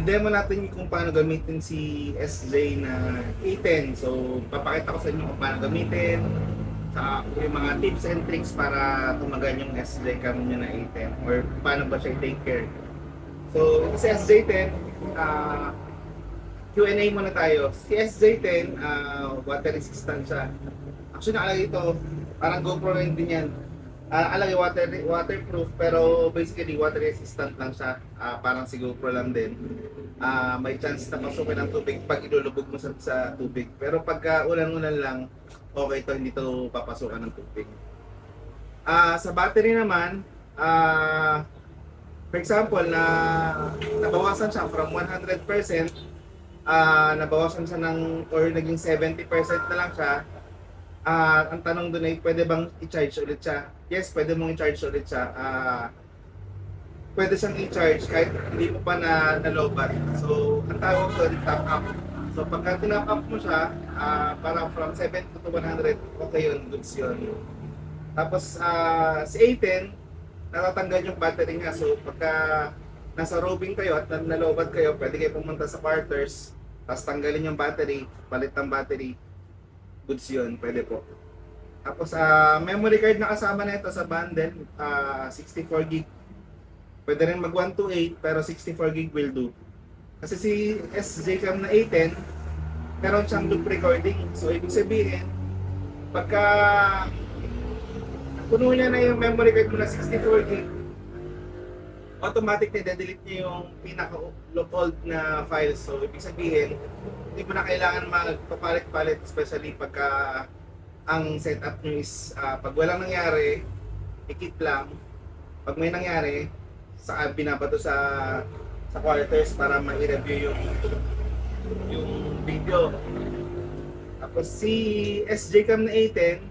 demo natin kung paano gamitin si SJ na A10. So, papakita ko sa inyo kung paano gamitin, sa yung mga tips and tricks para tumagal yung SJ cam nyo na A10 or paano ba siya i-take care. So, sa SJ10, Q&A muna tayo. Si SJ10, water resistant siya. Actually, nakalagay ito, parang GoPro rin din yan. Alagay waterproof pero basically water resistant lang siya. Parang si GoPro lang din. May chance na pasukin ng tubig pag ilulubog mo sa tubig. Pero pagka ulan-ulan lang, okay to, hindi to papasukan ng tubig. Sa battery naman, for example, nabawasan siya from 100%, nabawasan siya ng, or naging 70% na lang siya. Ang tanong doon ay pwede bang i-charge ulit siya? Yes, pwede mong i-charge ulit siya. Pwede siyang i-charge kahit hindi mo pa nalobat. So, ang tawag doon, top up. So, pagka tinop up mo siya, parang from 70 to 100, okay yun, goods yun. Tapos, si A10, natatanggal yung battery niya. So, pagka nasa roving kayo at nalobat kayo, pwede kayo pumunta sa quarters, tapos tanggalin yung battery, palit ng battery, goods yun, pwede po. Tapos memory card na kasama na ito sa bundle, 64 gig. Pwede rin mag 128 pero 64 gig will do. Kasi si SJCam na A10, meron siyang loop recording. So ibig sabihin, pagka puno niya na yung memory card mo na 64 gig, automatic na delete niya yung pinaka-old na files. So ibig sabihin, hindi mo na kailangan magpapalit-palit, especially pagka ang setup nyo is pag walang nangyari, i-keep lang. Pag may nangyari, saka binabato sa quarters para ma-review yung video. Tapos si SJCam na A10,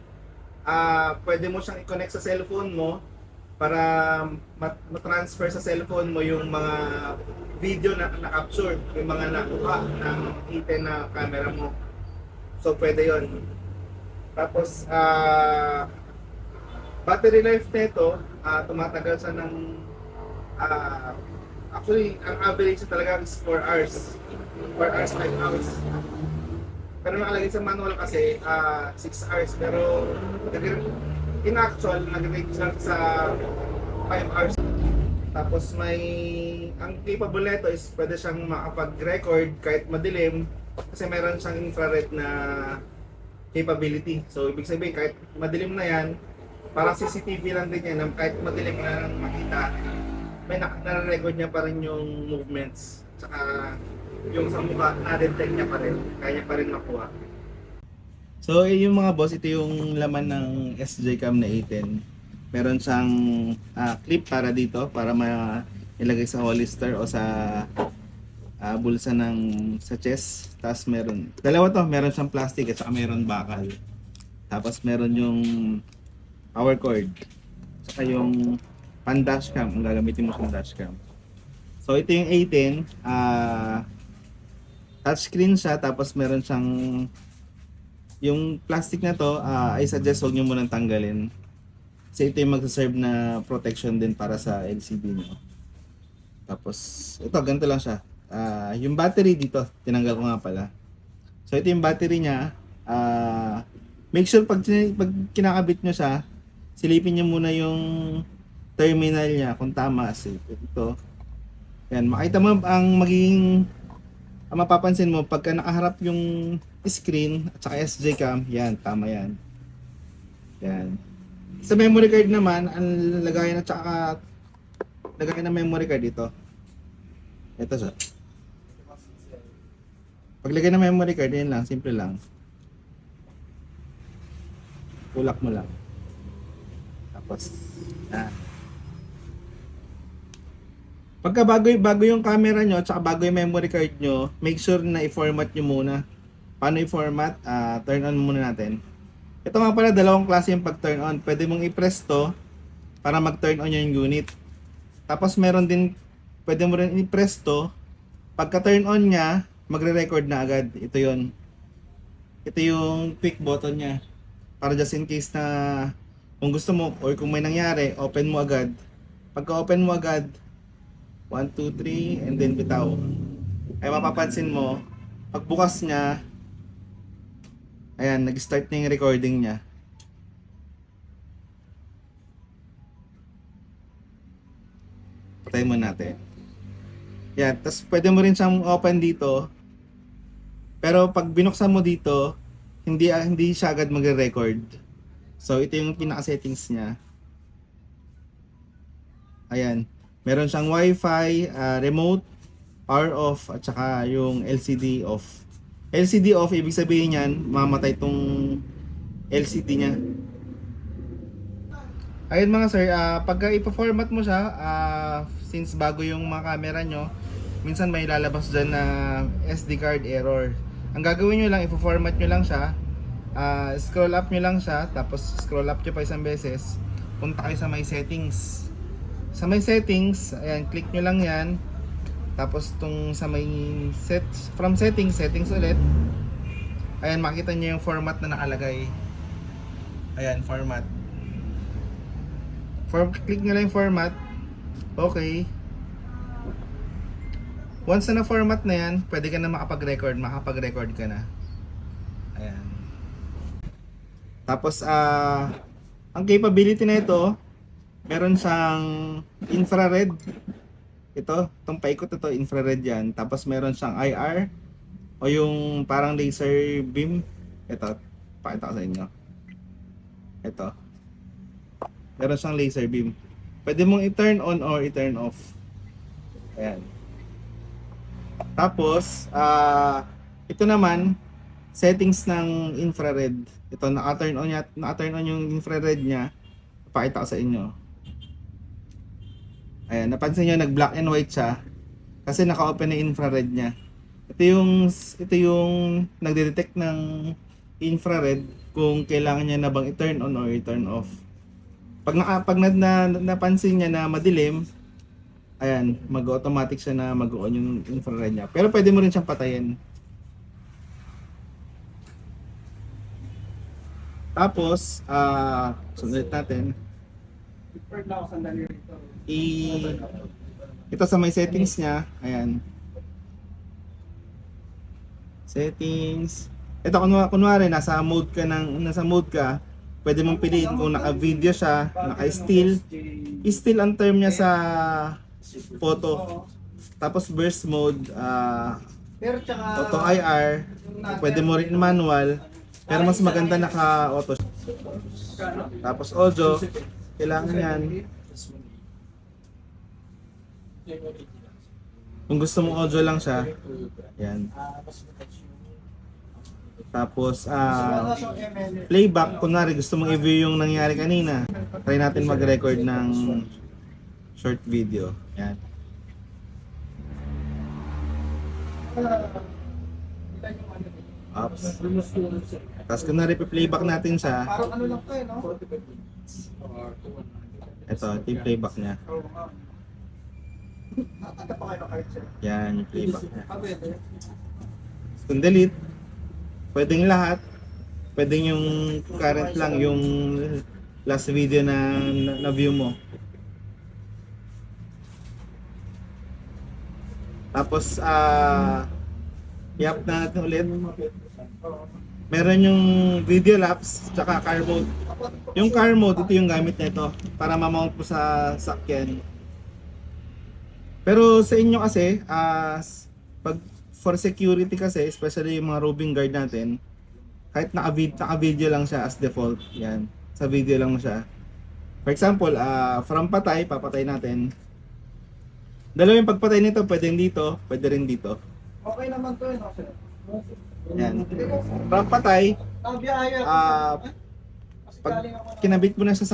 pwede mo siyang i-connect sa cellphone mo para ma-transfer sa cellphone mo yung mga video na na-capture, yung mga nakuha ng A10 na camera mo. So pwede yon. Tapos battery life nito, tumatagal siya ng actually ang average talaga is 4 hours. 4 hours, 5 hours. Pero nakalagay sa manual kasi 6 hours, pero in actual nag-rate siya sa 5 hours. Tapos ang capable nito is pwede siyang makapag-record kahit madilim kasi meron siyang infrared na capability. So ibig sabihin kahit madilim na yan, parang CCTV lang din yan, kahit madilim na makita, may nare-record niya pa rin yung movements. Tsaka yung sa mukha, na-detect niya pa rin, kaya niya pa rin makuha. So yung mga boss, ito yung laman ng SJCam na A10. Meron siyang clip para dito, para ilagay sa holster o sa bulsa sa chest. Tapos dalawa to, meron siyang plastic at saka meron bakal. Tapos meron yung power cord. Saka yung pan dashcam, ang gagamitin mo sa dashcam. So ito yung A10, touchscreen siya, tapos meron siyang yung plastic na to, I suggest huwag nyo munang tanggalin. Kasi ito yung magsaserve na protection din para sa LCD nyo. Tapos ito, ganito lang siya. Yung battery dito, tinanggal ko nga pala. So ito yung battery niya. Make sure pag kinakabit nyo siya, silipin nyo muna yung terminal niya kung tama. Ito. Yan, makita mo ang mapapansin mo pagka nakaharap yung screen at saka SJCam, yan, tama yan. Yan. Sa memory card naman, ang lagayan at saka lagayan ng memory card dito. Ito siya. Paglagay ng memory card, yan lang, simple lang. Tulak mo lang. Tapos, yan. Pagka bago yung camera nyo, tsaka bago yung memory card nyo, make sure na i-format nyo muna. Paano i-format? Turn on muna natin. Ito nga pala, dalawang klase yung pag-turn on. Pwede mong i-press to para mag-turn on yung unit. Tapos meron din, pwede mo rin i-press to. Pagka turn on nya, magre-record na agad. Ito yon. Ito yung quick button nya. Para just in case na kung gusto mo or kung may nangyari, open mo agad. Pagka open mo agad, 1, 2, 3, and then bitaw. ay mapapansin mo, pagbukas niya, ayan, nag-start na yung recording niya. Patayin mo natin. Yan, tapos pwede mo rin siyang open dito. Pero pag binuksan mo dito, hindi siya agad magre-record. So ito yung pinaka-settings niya. Ayan. Meron siyang Wi-Fi, remote, power off, at saka yung LCD off. LCD off, ibig sabihin yan, mamatay tong LCD niya. Ayun mga sir, pagka ipa-format mo siya, since bago yung mga camera nyo, minsan may lalabas dyan na SD card error. Ang gagawin nyo lang, ipa-format nyo lang siya, scroll up nyo lang siya, tapos scroll up nyo pa isang beses, punta kayo sa may settings. Sa may settings, ayan, click nyo lang yan, tapos tung sa may from settings ulit, ayan, makita nyo yung format na nakalagay. Ayan, format. Click nyo lang yung format. Okay. Once na format na yan, pwede ka na makapag-record ka na. Ayan. Tapos, ang capability na ito, meron siyang infrared. Itong paikot ito, infrared yan. Tapos meron siyang IR, o yung parang laser beam. Ito, pakita ko sa inyo. Ito. Meron siyang laser beam. Pwede mong i-turn on or i-turn off. Ayan. Tapos, ito naman, settings ng infrared. Ito, naka-turn on yung infrared niya. Ipakita ko sa inyo. Ayan, napansin nyo, nag-black and white siya. Kasi naka-open na infrared niya. Ito yung nagde-detect ng infrared kung kailangan niya na bang i-turn on or i-turn off. Pag napansin niya na madilim, ayan, mag-automatic siya na mag-on yung infrared niya. Pero pwede mo rin siyang patayin. Tapos, sunod natin. Ito sa may settings niya, ayan. Settings. Ito kunwari nasa mode ka, pwede mong piliin kung naka-video siya, naka-still. Still ang term niya sa photo. Tapos burst mode, auto IR, pwede mo rin manual, pero mas maganda naka-auto. Tapos audio, kailangan yan. Kung gusto mong audio lang siya, yan. Tapos, playback, kunwari gusto mong i-view yung nangyari kanina. Try natin mag-record ng short video. Yan. Oops. Tapos kunwari playback natin siya. Parang ano lang to eh, no? Ito yung playback niya. Nakakanta pa kayo ng card sir. Yan, yung playback niya. Pwede. Kung delete, pwedeng lahat. Pwedeng yung current lang, yung last video na view mo. Tapos, i-up na natin ulit. Meron yung video lapse, tsaka car mode. Yung car mode, ito yung gamit nito para ma-mount mo sa sakyan. Pero sa inyo kasi, pag for security kasi, especially yung mga roving guard natin, kahit naka-video lang siya as default, yan. Sa video lang siya. For example, from patay, papatay natin. Dalawang pagpatay nito, pwedeng dito, pwede rin dito. Okay naman to eh, no sir? Yan. From patay, Nabiyaya pag kinabit mo na siya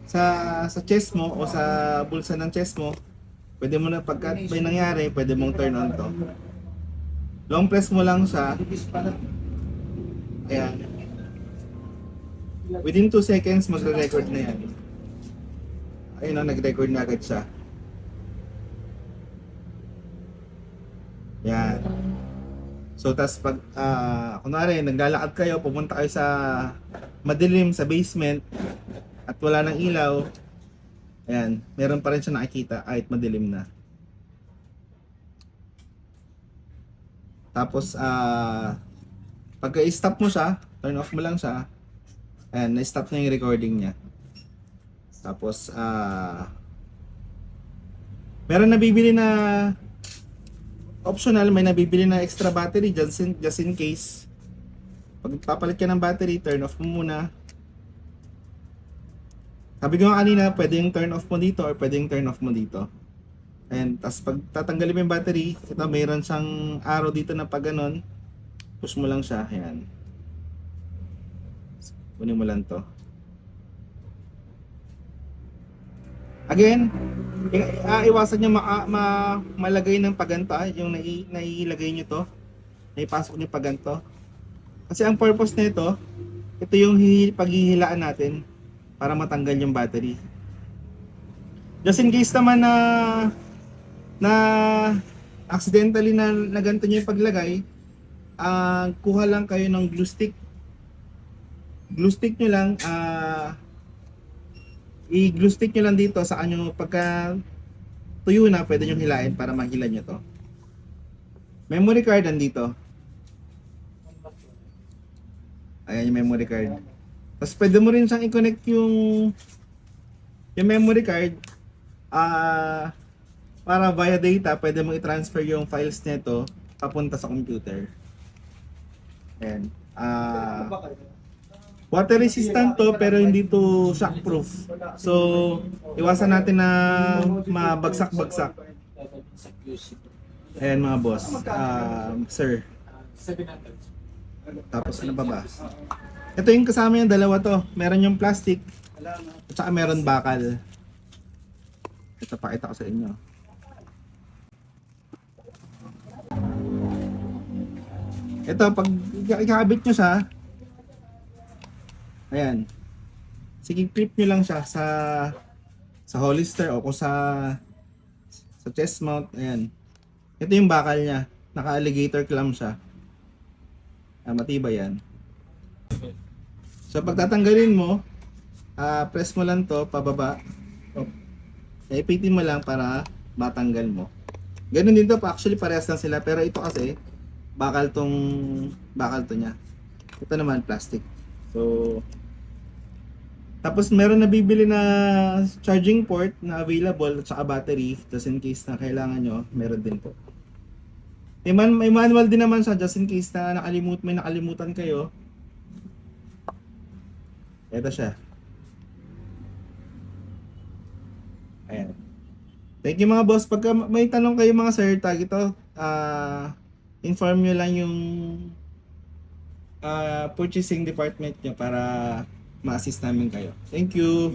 sa chest mo o sa bulsa ng chest mo, pwede mo na pagka may nangyari, pwede mong turn on to. Long press mo lang siya. Ayan. Within 2 seconds, magre-record na yan. Ayun o, nag-record na agad siya. Yan. So, tas pag, kunwari, naglalakad kayo, pumunta kayo sa madilim, sa basement, at wala nang ilaw, ayan, meron pa rin siya nakikita kahit madilim na. Tapos pagka i-stop mo siya, turn off mo lang siya. Ayan, na-stop na yung recording niya. Tapos meron nabibili na optional, may nabibili na extra battery just in case. Pag papalit ka ng battery, turn off mo muna. Sabi ko nga kanina, pwede yung turn off mo dito or pwede yung turn off mo dito. And tas pag tatanggalin mo yung battery, ito mayroon siyang arrow dito na pag ganon, push mo lang siya, ayan. Kunin mo lang to. Again, iwasan nyo malagay ng paganta, yung nailagay nyo to, naipasok nyo paganto. Kasi ang purpose nito, ito yung paghihilaan natin para matanggal yung battery. Just in case naman na accidentally na ganito nyo yung paglagay, kuha lang kayo ng glue stick. Glue stick nyo lang, i-glue stick nyo lang dito sa kanyo. Pagka tuyo na, pwede nyo hilain para mahila nyo to. Memory card nandito. Ayan yung memory card. Tapos pwede mo rin siyang i-connect yung memory card para via data, pwede mo i-transfer yung files nito papunta sa computer. Ayan. Water resistant to pero hindi to shockproof. So, iwasan natin na mabagsak-bagsak. Ayan mga boss. Sir. 700. Tapos ano pa ba? Ito yung kasama yung dalawa to. Meron yung plastic at saka meron bakal. Ito pakita ko sa inyo. Ito pag ikakabit nyo siya, ayan. Sige, clip nyo lang siya sa holster o kung sa chest mount. Ayan. Ito yung bakal niya. Naka-alligator clamp siya. Matibay yan. So pag tatanggalin mo, press mo lang to pababa. Ipitin mo lang para matanggal mo. Ganun din to, actually parehas lang sila, pero ito kasi bakal to niya. Ito naman plastic. So tapos meron nabibili na charging port na available at saka battery just in case na kailangan nyo, meron din po. May manual din naman siya just in case na may nakalimutan kayo. Ito siya. Ayan. Thank you mga boss. Pagka may tanong kayo mga sir, tag ito, inform nyo lang yung purchasing department nyo para ma-assist namin kayo. Thank you.